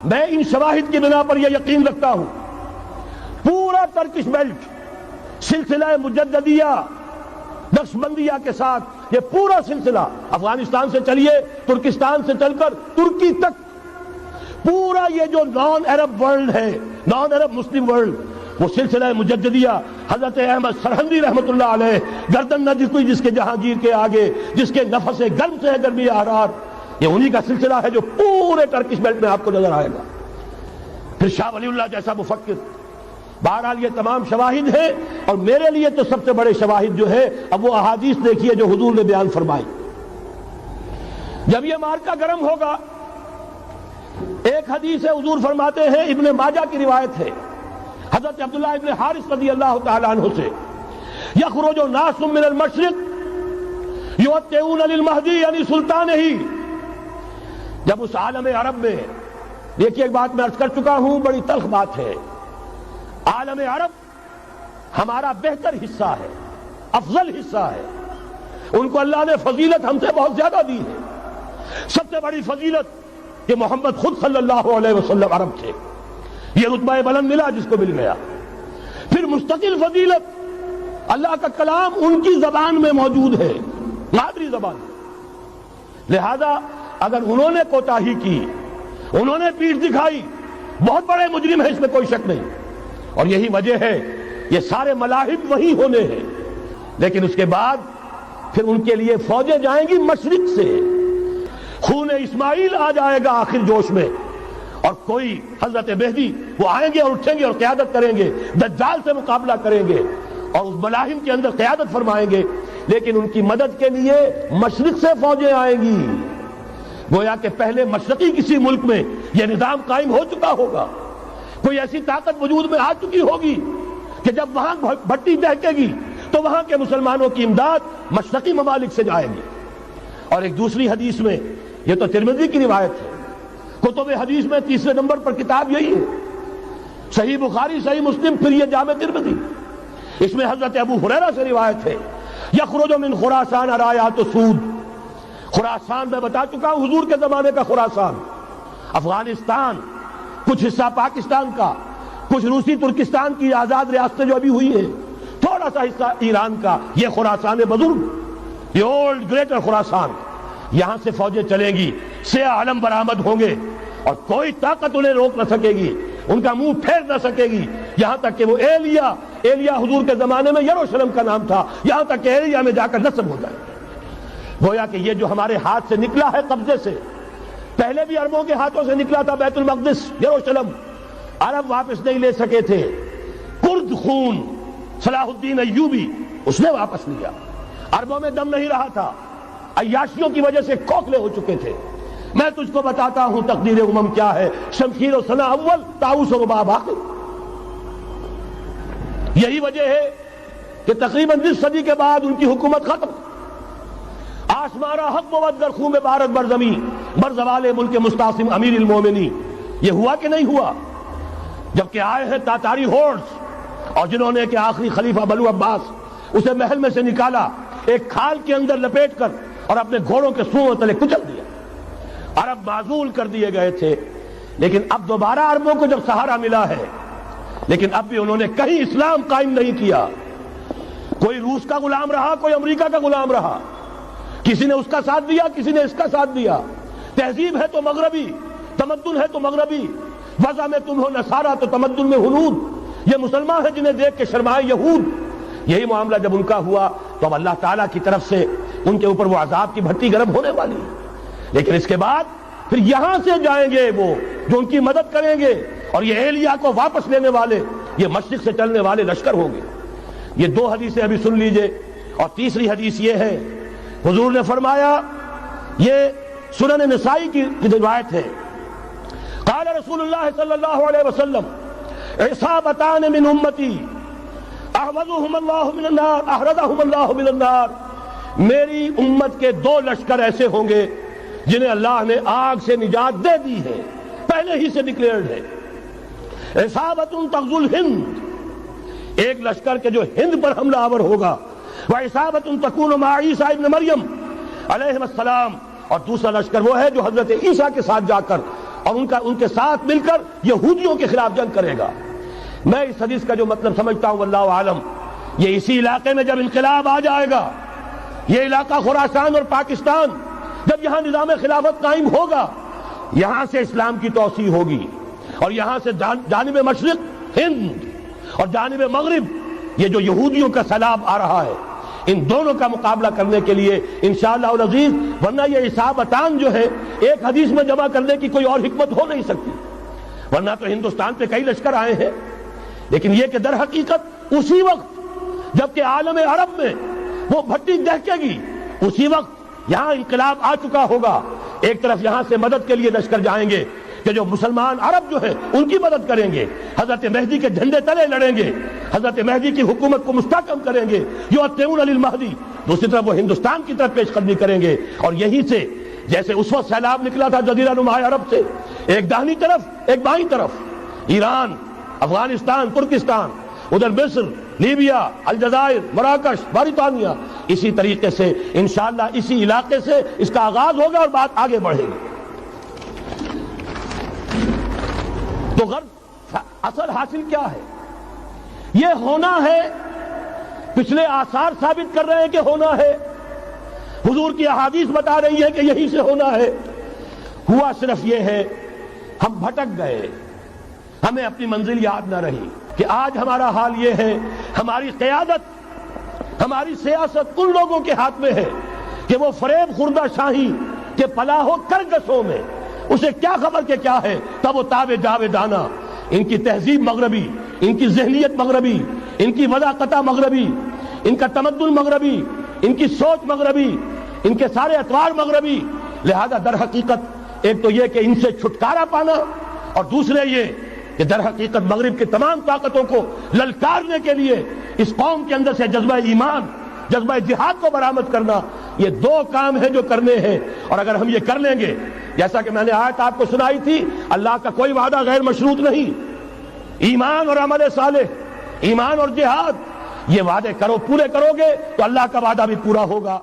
میں ان شواہد کی بنا پر یہ یقین رکھتا ہوں پورا ترکش بیلٹ سلسلہ مجددیہ نقشبندیہ کے ساتھ یہ پورا سلسلہ افغانستان سے چلیے ترکستان سے چل کر ترکی تک پورا یہ جو نان عرب ورلڈ ہے نان عرب مسلم ورلڈ وہ سلسلہ مجددیہ حضرت احمد سرہندی رحمت اللہ علیہ گردن نہ جھکی جس کے جہانگیر کے آگے جس کے نفس گرم سے ہے گرمی احرار یہ انہی کا سلسلہ ہے جو پورے ٹرکش بیلٹ میں آپ کو نظر آئے گا. پھر شاہ ولی اللہ جیسا مفکر. بہرحال یہ تمام شواہد ہیں اور میرے لیے تو سب سے بڑے شواہد جو ہے اب وہ احادیث دیکھیے جو حضور نے بیان فرمائی. جب یہ مارکا گرم ہوگا ایک حدیث ہے حضور فرماتے ہیں ابن ماجہ کی روایت ہے حضرت عبداللہ ابن حارث رضی اللہ تعالیٰ عنہ سے یخرج ناس من المشرق یوطئون للمہدی یعنی سلطان ہی. جب اس عالم عرب میں دیکھیے ایک بات میں عرض کر چکا ہوں بڑی تلخ بات ہے عالم عرب ہمارا بہتر حصہ ہے افضل حصہ ہے ان کو اللہ نے فضیلت ہم سے بہت زیادہ دی ہے. سب سے بڑی فضیلت کہ محمد خود صلی اللہ علیہ وسلم عرب تھے یہ رتبہ بلند ملا جس کو مل گیا. پھر مستقل فضیلت اللہ کا کلام ان کی زبان میں موجود ہے مادری زبان. لہذا اگر انہوں نے کوتاہی کی انہوں نے پیٹھ دکھائی بہت بڑے مجرم ہیں اس میں کوئی شک نہیں اور یہی وجہ ہے یہ سارے ملاحد وہی ہونے ہیں. لیکن اس کے بعد پھر ان کے لیے فوجیں جائیں گی مشرق سے خون اسماعیل آ جائے گا آخر جوش میں اور کوئی حضرت مہدی وہ آئیں گے اور اٹھیں گے اور قیادت کریں گے دجال سے مقابلہ کریں گے اور اس ملاحم کے اندر قیادت فرمائیں گے. لیکن ان کی مدد کے لیے مشرق سے فوجیں آئیں گی. گویا کہ پہلے مشرقی کسی ملک میں یہ نظام قائم ہو چکا ہوگا کوئی ایسی طاقت وجود میں آ چکی ہوگی کہ جب وہاں بھٹی دہکے گی تو وہاں کے مسلمانوں کی امداد مشرقی ممالک سے جائے گی. اور ایک دوسری حدیث میں یہ تو ترمذی کی روایت ہے کتب حدیث میں تیسرے نمبر پر کتاب یہی ہے صحیح بخاری صحیح مسلم پھر یہ جامع ترمذی. اس میں حضرت ابو ہریرہ سے روایت ہے یخرج من خراسان رایات سود. خراسان میں بتا چکا ہوں حضور کے زمانے کا خراسان افغانستان کچھ حصہ پاکستان کا کچھ روسی ترکستان کی آزاد ریاستیں جو ابھی ہوئی ہیں تھوڑا سا حصہ ایران کا یہ خراسان بزرگ یہ اولڈ گریٹر خراسان. یہاں سے فوجیں چلیں گی سیاہ علم برآمد ہوں گے اور کوئی طاقت انہیں روک نہ سکے گی ان کا منہ پھیر نہ سکے گی یہاں تک کہ وہ ایلیا حضور کے زمانے میں یروشلم کا نام تھا یہاں تک کہ ایلیا میں جا کر نصب ہو جائے. گویا کہ یہ جو ہمارے ہاتھ سے نکلا ہے قبضے سے پہلے بھی عربوں کے ہاتھوں سے نکلا تھا بیت المقدس یروشلم عرب واپس نہیں لے سکے تھے. کرد خون صلاح الدین ایوبی اس نے واپس لیا. عربوں میں دم نہیں رہا تھا عیاشیوں کی وجہ سے کھوکھلے ہو چکے تھے. میں تجھ کو بتاتا ہوں تقدیر امم کیا ہے شمشیر و سنا اول طاؤس و رباب آخر. یہی وجہ ہے کہ تقریباً 20 صدی کے بعد ان کی حکومت ختم. آسمارا حق بود در خون بارت بر زمین بر زوال ملک مستعصم امیر المومنی. یہ ہوا کہ نہیں ہوا جبکہ آئے ہیں تاتاری ہورس اور جنہوں نے کہ آخری خلیفہ بنو عباس اسے محل میں سے نکالا ایک کھال کے اندر لپیٹ کر اور اپنے گھوڑوں کے سوؤں تلے کچل دیا. عرب معزول کر دیے گئے تھے لیکن اب دوبارہ عربوں کو جب سہارا ملا ہے لیکن اب بھی انہوں نے کہیں اسلام قائم نہیں کیا. کوئی روس کا غلام رہا کوئی امریکہ کا غلام رہا کسی نے اس کا ساتھ دیا کسی نے اس کا ساتھ دیا. تہذیب ہے تو مغربی تمدن ہے تو مغربی وضع میں تم ہو نصارہ تو تمدن میں ہنود. یہ مسلمان ہیں جنہیں دیکھ کے شرمائے یہود. یہی معاملہ جب ان کا ہوا تو اب اللہ تعالیٰ کی طرف سے ان کے اوپر وہ عذاب کی بھٹی گرم ہونے والی ہے. لیکن اس کے بعد پھر یہاں سے جائیں گے وہ جو ان کی مدد کریں گے اور یہ ایلیا کو واپس لینے والے یہ مشرق سے چلنے والے لشکر ہوں گے. یہ 2 حدیثیں ابھی سن لیجئے. اور تیسری حدیث یہ ہے حضور نے فرمایا یہ سنن نسائی کی روایت ہے قال رسول اللہ صلی اللہ علیہ وسلم عصابتان من امتی احرزهم اللہ من النار. میری امت کے 2 لشکر ایسے ہوں گے جنہیں اللہ نے آگ سے نجات دے دی ہے پہلے ہی سے ڈکلیئرڈ ہے. عصابت تغزو الہند ایک لشکر کے جو ہند پر حملہ آور ہوگا وعصابت تکون مع عیسیٰ ابن مریم علیہ السلام اور دوسرا لشکر وہ ہے جو حضرت عیسیٰ کے ساتھ جا کر اور ان کے ساتھ مل کر یہودیوں کے خلاف جنگ کرے گا۔ میں اس حدیث کا جو مطلب سمجھتا ہوں واللہ عالم، یہ اسی علاقے میں جب انقلاب آ جائے گا، یہ علاقہ خراسان اور پاکستان، جب یہاں نظام خلافت قائم ہوگا، یہاں سے اسلام کی توسیع ہوگی، اور یہاں سے جانب مشرق ہند اور جانب مغرب یہ جو یہودیوں کا سیلاب آ رہا ہے، ان دونوں کا مقابلہ کرنے کے لیے انشاءاللہ العزیز، ورنہ یہ اصابتان جو ہے ایک حدیث میں جمع کرنے کی کوئی اور حکمت ہو نہیں سکتی، ورنہ تو ہندوستان پہ کئی لشکر آئے ہیں، لیکن یہ کہ در حقیقت اسی وقت جبکہ عالم عرب میں وہ بھٹی دہکے گی، اسی وقت یہاں انقلاب آ چکا ہوگا، ایک طرف یہاں سے مدد کے لیے لشکر جائیں گے کہ جو مسلمان عرب جو ہے ان کی مدد کریں گے، حضرت مہدی کے جھنڈے تلے لڑیں گے، حضرت مہدی کی حکومت کو مستحکم کریں گے، یؤطئون للمہدی، دوسری طرف وہ ہندوستان کی طرف پیش قدمی کریں گے، اور یہیں سے جیسے اس وقت سیلاب نکلا تھا جزیرہ نما عرب سے، ایک داہنی طرف ایک بائیں طرف، ایران، افغانستان، ترکستان، ادھر مصر، لیبیا، الجزائر، مراکش، موریتانیہ، اسی طریقے سے انشاءاللہ اسی علاقے سے اس کا آغاز ہوگا اور بات آگے بڑھے گی۔ تو غرض اصل حاصل کیا ہے؟ یہ ہونا ہے، پچھلے آثار ثابت کر رہے ہیں کہ ہونا ہے، حضور کی احادیث بتا رہی ہے کہ یہی سے ہونا ہے، ہوا صرف یہ ہے ہم بھٹک گئے، ہمیں اپنی منزل یاد نہ رہی کہ آج ہمارا حال یہ ہے، ہماری قیادت، ہماری سیاست ان لوگوں کے ہاتھ میں ہے کہ وہ فریب خوردہ شاہی کے پلاہو کرگسوں میں، اسے کیا خبر کہ کیا ہے، تب وہ تاب جاویدانہ، ان کی تہذیب مغربی، ان کی ذہنیت مغربی، ان کی وضاقتہ مغربی، ان کا تمدن مغربی، ان کی سوچ مغربی، ان کے سارے اطوار مغربی، لہذا در حقیقت ایک تو یہ کہ ان سے چھٹکارا پانا، اور دوسرے یہ کہ در حقیقت مغرب کی تمام طاقتوں کو للکارنے کے لیے اس قوم کے اندر سے جذبہ ایمان، جذبہ جہاد کو برآمد کرنا، یہ دو کام ہیں جو کرنے ہیں، اور اگر ہم یہ کر لیں گے، جیسا کہ میں نے آیت آپ کو سنائی تھی، اللہ کا کوئی وعدہ غیر مشروط نہیں، ایمان اور عمل صالح، ایمان اور جہاد، یہ وعدے پورے کرو گے تو اللہ کا وعدہ بھی پورا ہوگا۔